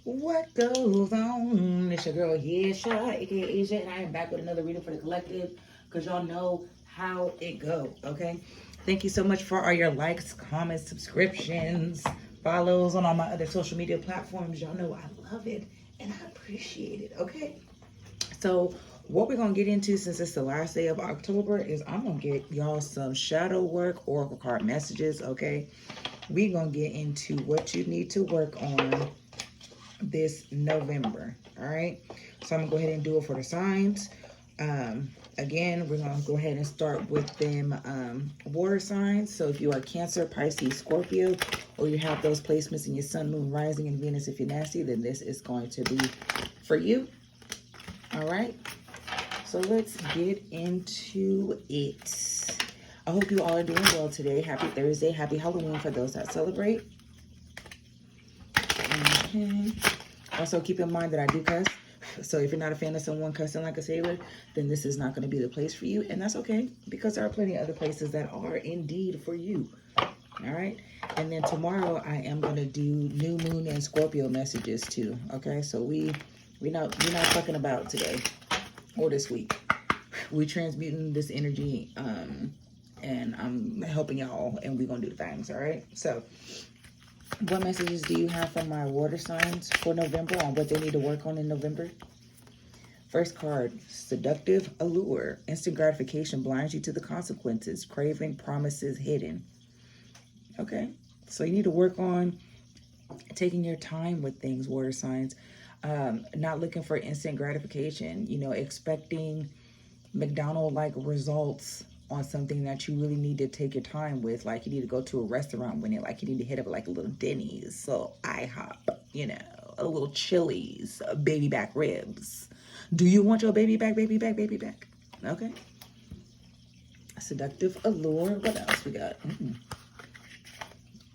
What goes on? It's your girl, Yesha, aka Asia, and I am back with another reading for the collective because y'all know how it go, okay? Thank you so much for all your likes, comments, subscriptions, follows on all my other social media platforms. Y'all know I love it and I appreciate it, okay? So, what we're gonna get into since it's the last day of October is I'm gonna get y'all some shadow work, oracle card messages, okay? We're gonna get into what you need to work on this November. All right. So I'm gonna go ahead and do it for the signs. Again, we're gonna go ahead and start with them water signs. So if you are Cancer, Pisces, Scorpio, or you have those placements in your Sun, Moon, Rising, and Venus, if you're nasty, then this is going to be for you. All right. So let's get into it. I hope you all are doing well today. Happy Thursday. Happy Halloween for those that celebrate. Okay. Also, keep in mind that I do cuss. So if you're not a fan of someone cussing like a sailor, then this is not going to be the place for you. And that's okay, because there are plenty of other places that are indeed for you. All right. And then tomorrow I am going to do new moon and Scorpio messages too. Okay. So we're not fucking about today or this week. We transmuting this energy, and I'm helping y'all, and we're going to do the things. All right. So what messages do you have from my water signs for November on what they need to work on in November? First card, seductive allure. Instant gratification blinds you to the consequences. Craving, promises hidden. Okay, so you need to work on taking your time with things, water signs. Not looking for instant gratification. You know, expecting McDonald-like results on something that you really need to take your time with. Like you need to go to a restaurant with it. Like you need to hit up like a little Denny's, so IHOP, you know, a little Chili's, baby back ribs. Do you want your baby back, baby back, baby back? Okay. Seductive allure. What else we got?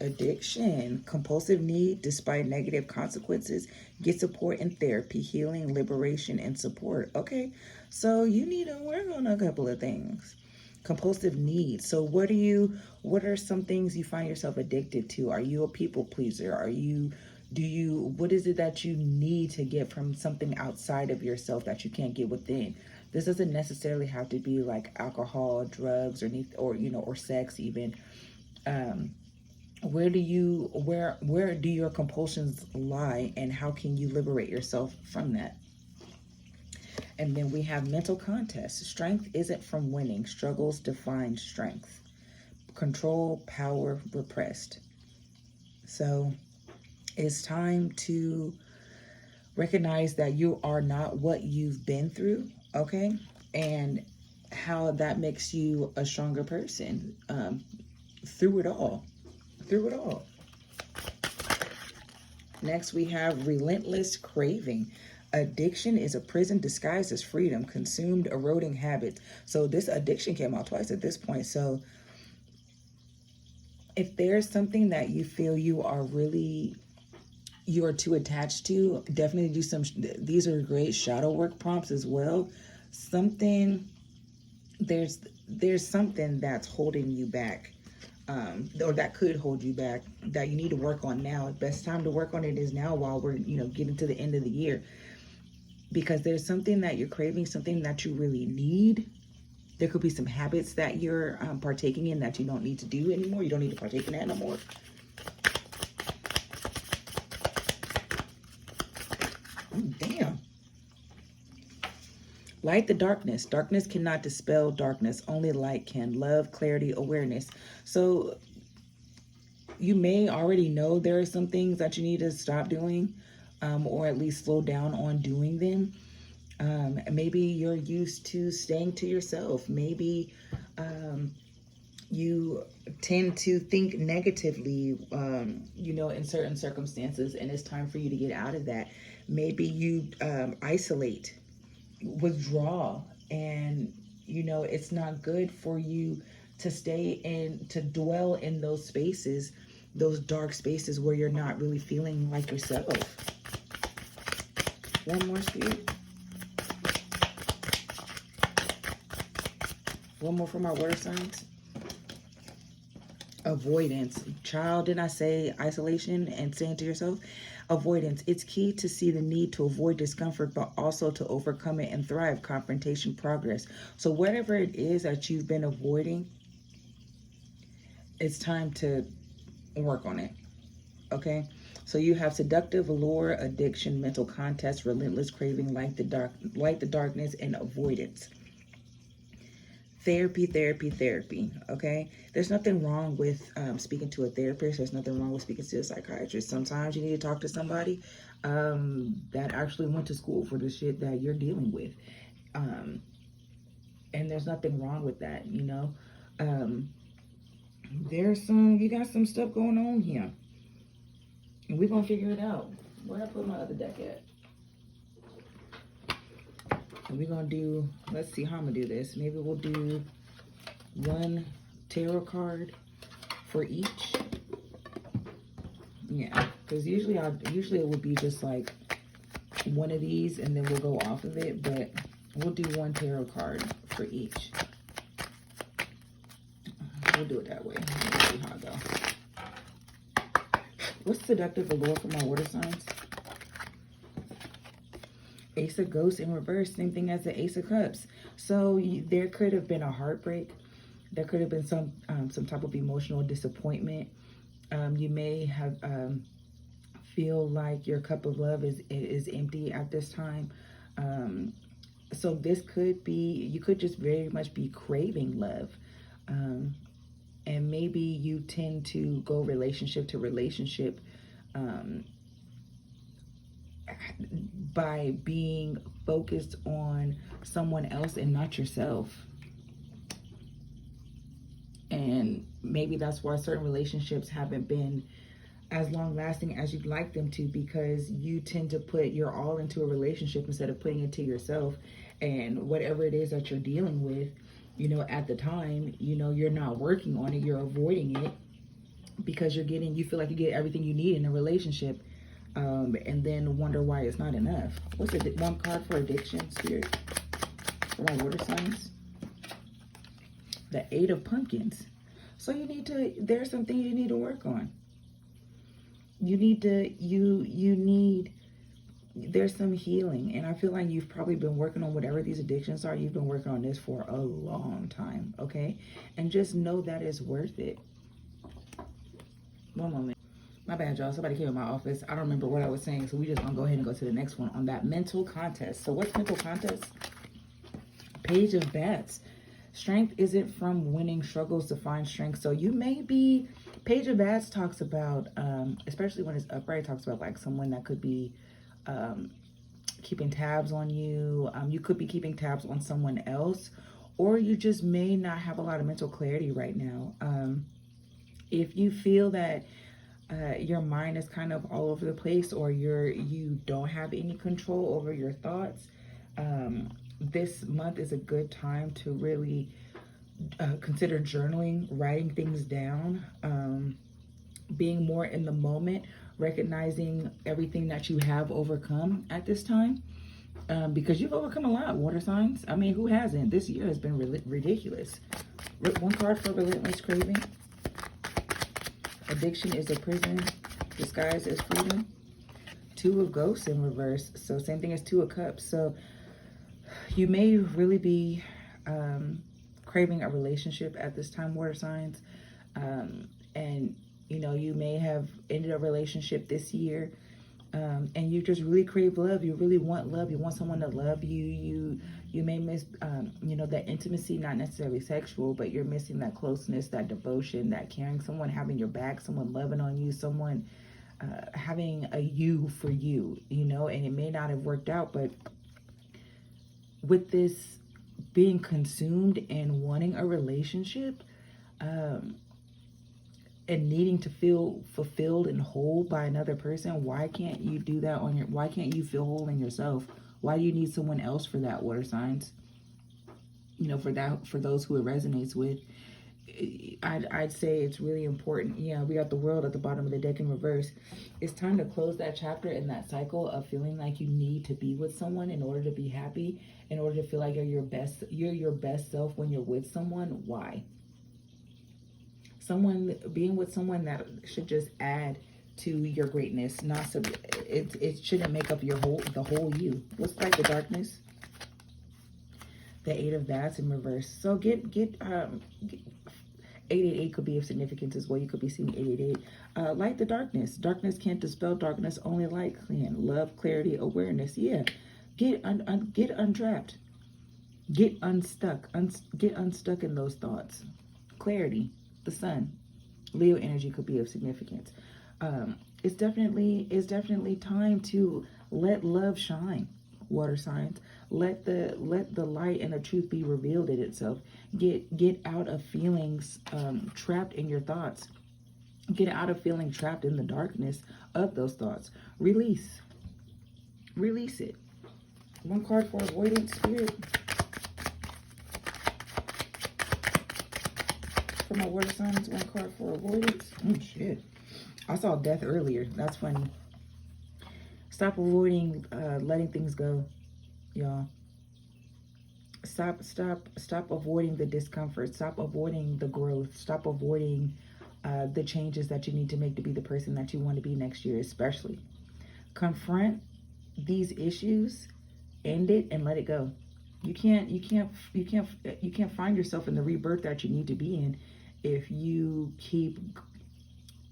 Addiction, compulsive need despite negative consequences. Get support in therapy, healing, liberation, and support. Okay, so you need to work on a couple of things. Compulsive need. So what are some things you find yourself addicted to? Are you a people pleaser? What is it that you need to get from something outside of yourself that you can't get within? This doesn't necessarily have to be like alcohol, drugs, or sex even. Where do your compulsions lie, and how can you liberate yourself from that? And then we have mental contest. Strength isn't from winning. Struggles define strength. Control, power, repressed. So it's time to recognize that you are not what you've been through, okay? And how that makes you a stronger person through it all. Through it all. Next, we have relentless craving. Addiction is a prison disguised as freedom, consumed, eroding habits. So this addiction came out twice at this point. So if there's something that you feel you are too attached to, definitely do these are great shadow work prompts as well. There's something that's holding you back. Or that could hold you back, that you need to work on now. The best time to work on it is now, while we're getting to the end of the year, because there's something that you're craving, something that you really need. There could be some habits that you're partaking in that you don't need to do anymore. You don't need to partake in that no more. Oh, damn. Light the darkness. Darkness cannot dispel darkness. Only light can. Love, clarity, awareness. So you may already know there are some things that you need to stop doing, or at least slow down on doing them. Maybe you're used to staying to yourself. Maybe you tend to think negatively, in certain circumstances, and it's time for you to get out of that. Maybe you isolate, withdraw, and it's not good for you to to dwell in those spaces, those dark spaces where you're not really feeling like yourself. One more, Spirit. One more from our water signs. Avoidance. Child, didn't I say isolation and saying to yourself? Avoidance. It's key to see the need to avoid discomfort, but also to overcome it and thrive. Confrontation. Progress. So whatever it is that you've been avoiding, it's time to work on it. Okay, so you have seductive allure, addiction, mental contest, relentless craving, like the darkness, and avoidance. Therapy, therapy, therapy. Okay, there's nothing wrong with speaking to a therapist. There's nothing wrong with speaking to a psychiatrist. Sometimes you need to talk to somebody that actually went to school for the shit that you're dealing with, and there's nothing wrong with that. You know, you got some stuff going on here. And we're going to figure it out. Where I put my other deck at? And we're going to do, let's see how I'm going to do this. Maybe we'll do one tarot card for each. Yeah, because usually it would be just like one of these and then we'll go off of it. But we'll do one tarot card for each. We'll do it that way. Let's see how I go. What's seductive allure for my water signs? Ace of Ghosts in reverse, same thing as the Ace of Cups. So there could have been a heartbreak. There could have been some type of emotional disappointment. You may have feel like your cup of love is empty at this time. So this could be, you could just very much be craving love. And maybe you tend to go relationship to relationship by being focused on someone else and not yourself. And maybe that's why certain relationships haven't been as long lasting as you'd like them to, because you tend to put your all into a relationship instead of putting it to yourself. And whatever it is that you're dealing with, you know, at the time, you know, you're not working on it, you're avoiding it because you feel like you get everything you need in a relationship, and then wonder why it's not enough. What's it? One card for addiction, Spirit, for my water signs. The Eight of Pumpkins. So there's some things you need to work on. There's some healing, and I feel like you've probably been working on whatever these addictions are. You've been working on this for a long time, okay? And just know that it's worth it. One moment. My bad, y'all. Somebody came in my office. I don't remember what I was saying, so we just gonna go ahead and go to the next one on that mental contest. So what's mental contest? Page of Bats. Strength isn't from winning struggles to find strength. So you may be, Page of Bats talks about, especially when it's upright, talks about like someone that could be keeping tabs on you. You could be keeping tabs on someone else, or you just may not have a lot of mental clarity right now. If you feel that your mind is kind of all over the place, or you don't have any control over your thoughts, this month is a good time to really consider journaling, writing things down, being more in the moment, recognizing everything that you have overcome at this time, because you've overcome a lot, water signs. I mean, who hasn't? This year has been ridiculous. One card for relentless craving. Addiction is a prison disguised as freedom. Two of Ghosts in reverse. So same thing as Two of Cups. So you may really be craving a relationship at this time, water signs. And you know, you may have ended a relationship this year, and you just really crave love. You really want love. You want someone to love you. You may miss, you know, that intimacy, not necessarily sexual, but you're missing that closeness, that devotion, that caring, someone having your back, someone loving on you, someone having a you for you, you know, and it may not have worked out, but with this being consumed and wanting a relationship, and needing to feel fulfilled and whole by another person, why can't you do that why can't you feel whole in yourself? Why do you need someone else for that, water signs? You know, for those who it resonates with, I'd say it's really important. Yeah, we got the World at the bottom of the deck in reverse. It's time to close that chapter in that cycle of feeling like you need to be with someone in order to be happy, in order to feel like you're your best self when you're with someone. Why? Being with someone that should just add to your greatness. It shouldn't make up the whole you. What's like the darkness? The 8 of Baths in reverse. So get 888 could be of significance as well. You could be seeing 888. Light the darkness. Darkness can't dispel darkness. Only light can. Love, clarity, awareness. Yeah. Get untrapped. Get unstuck. Get unstuck in those thoughts. Clarity. The sun. Leo energy could be of significance. It's definitely time to let love shine. Water signs. Let the light and the truth be revealed in itself. Get out of feelings trapped in your thoughts. Get out of feeling trapped in the darkness of those thoughts. Release it. One card for avoidance, Spirit. For my water signs, one card for avoidance. Oh shit, I saw death earlier. That's funny. Stop avoiding letting things go, y'all. Stop avoiding the discomfort. Stop avoiding the growth. Stop avoiding the changes that you need to make to be the person that you want to be next year, especially. Confront these issues, end it, and let it go. You can't find yourself in the rebirth that you need to be in if you keep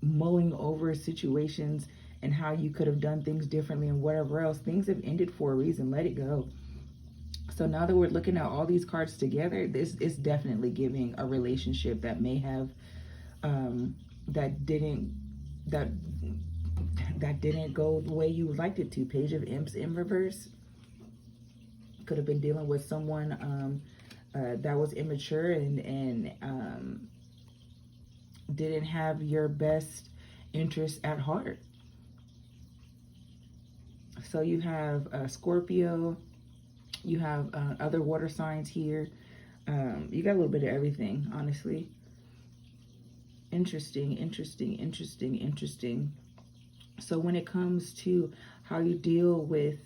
mulling over situations and how you could have done things differently and whatever else. Things have ended for a reason. Let it go. So now that we're looking at all these cards together, this is definitely giving a relationship that may have that didn't go the way you liked it to. Page of Imps in reverse. Could have been dealing with someone that was immature and didn't have your best interests at heart. So you have Scorpio, you have other water signs here. You got a little bit of everything, honestly. Interesting. So when it comes to how you deal with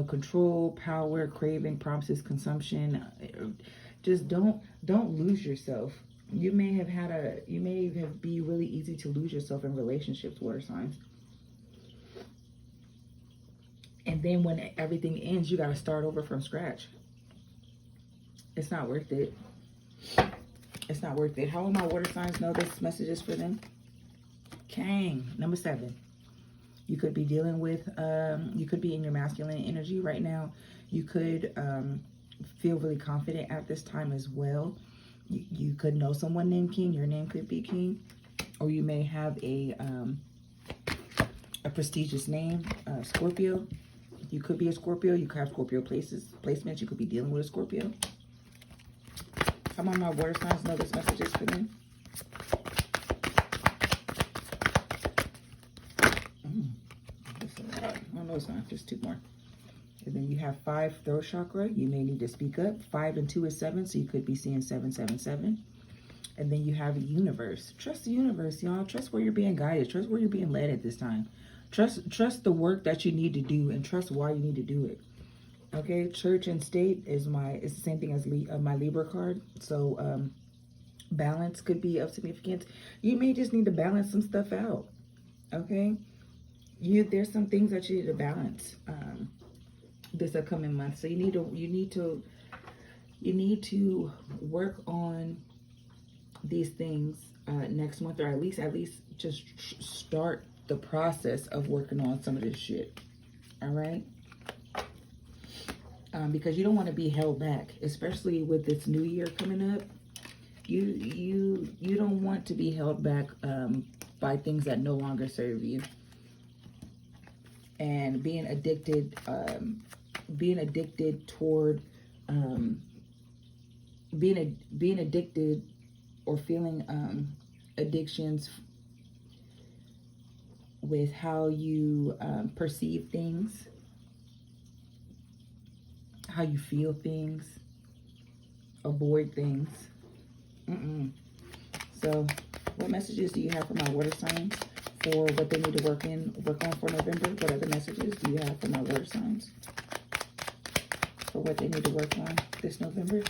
control, power, craving, promises, consumption, just don't lose yourself. You may be really easy to lose yourself in relationships, water signs. And then when everything ends, you got to start over from scratch. It's not worth it. It's not worth it. How will my water signs know this message is for them? King, number 7. You could be dealing with, you could be in your masculine energy right now. You could feel really confident at this time as well. You could know someone named King. Your name could be King. Or you may have a prestigious name, Scorpio. You could be a Scorpio. You could have Scorpio placements. You could be dealing with a Scorpio. How about my water signs know this message is for them? Oh, no, it's not. Just 2 more. And then you have 5, throat chakra. You may need to speak up. 5 and 2 is 7, so you could be seeing 777. And then you have a universe. Trust the universe, y'all. Trust where you're being guided. Trust where you're being led at this time. Trust the work that you need to do, and trust why you need to do it. Okay, church and state is the same thing as my Libra card. So balance could be of significance. You may just need to balance some stuff out. Okay, there's some things that you need to balance this upcoming month. So you need to work on these things next month, or at least just start the process of working on some of this shit. All right. Because you don't want to be held back, especially with this new year coming up. You don't want to be held back by things that no longer serve you. And being addicted toward being addicted or feeling addictions with how you perceive things, how you feel things, avoid things. So what messages do you have for my water signs for what they need to work on for November? What other messages do you have for my water signs for what they need to work on this November?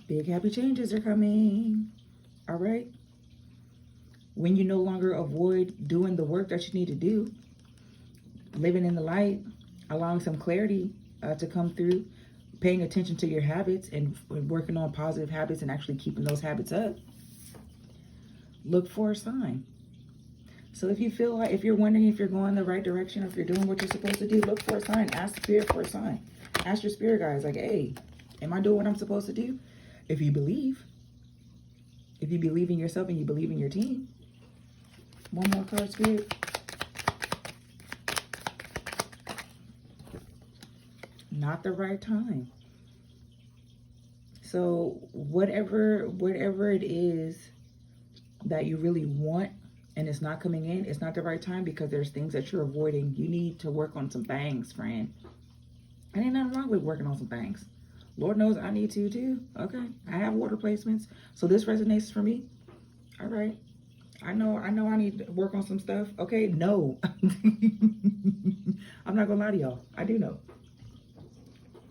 Big happy changes are coming. All right. when you no longer avoid doing the work that you need to do, living in the light, allowing some clarity to come through, paying attention to your habits and working on positive habits and actually keeping those habits up, look for a sign. So if you feel like, if you're wondering if you're going the right direction, or if you're doing what you're supposed to do, look for a sign. Ask spirit for a sign. Ask your spirit guides, like, hey, am I doing what I'm supposed to do? If you believe in yourself and you believe in your team. One more card, spirit. Not the right time. So whatever it is that you really want and it's not coming in, it's not the right time because there's things that you're avoiding. You need to work on some things, friend. And ain't nothing wrong with working on some things. Lord knows I need to too. Okay. I have water placements. So this resonates for me. All right. I know I need to work on some stuff. Okay. No. I'm not gonna lie to y'all. I do know.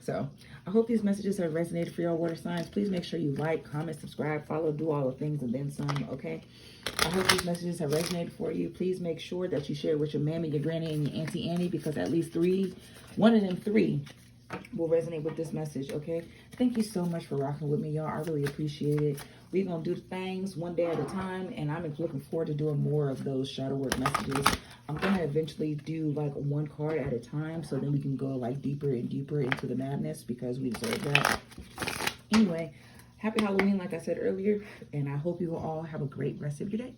So I hope these messages have resonated for y'all, water signs. Please make sure you like, comment, subscribe, follow, do all the things and then some, okay? I hope these messages have resonated for you. Please make sure that you share with your mammy, your granny, and your auntie Annie, because at least one of them three will resonate with this message, okay? Thank you so much for rocking with me, y'all. I really appreciate it. We're going to do things one day at a time, and I'm looking forward to doing more of those shadow work messages. I'm going to eventually do like one card at a time, so then we can go like deeper and deeper into the madness because we deserve that. Anyway, happy Halloween, like I said earlier, and I hope you will all have a great rest of your day.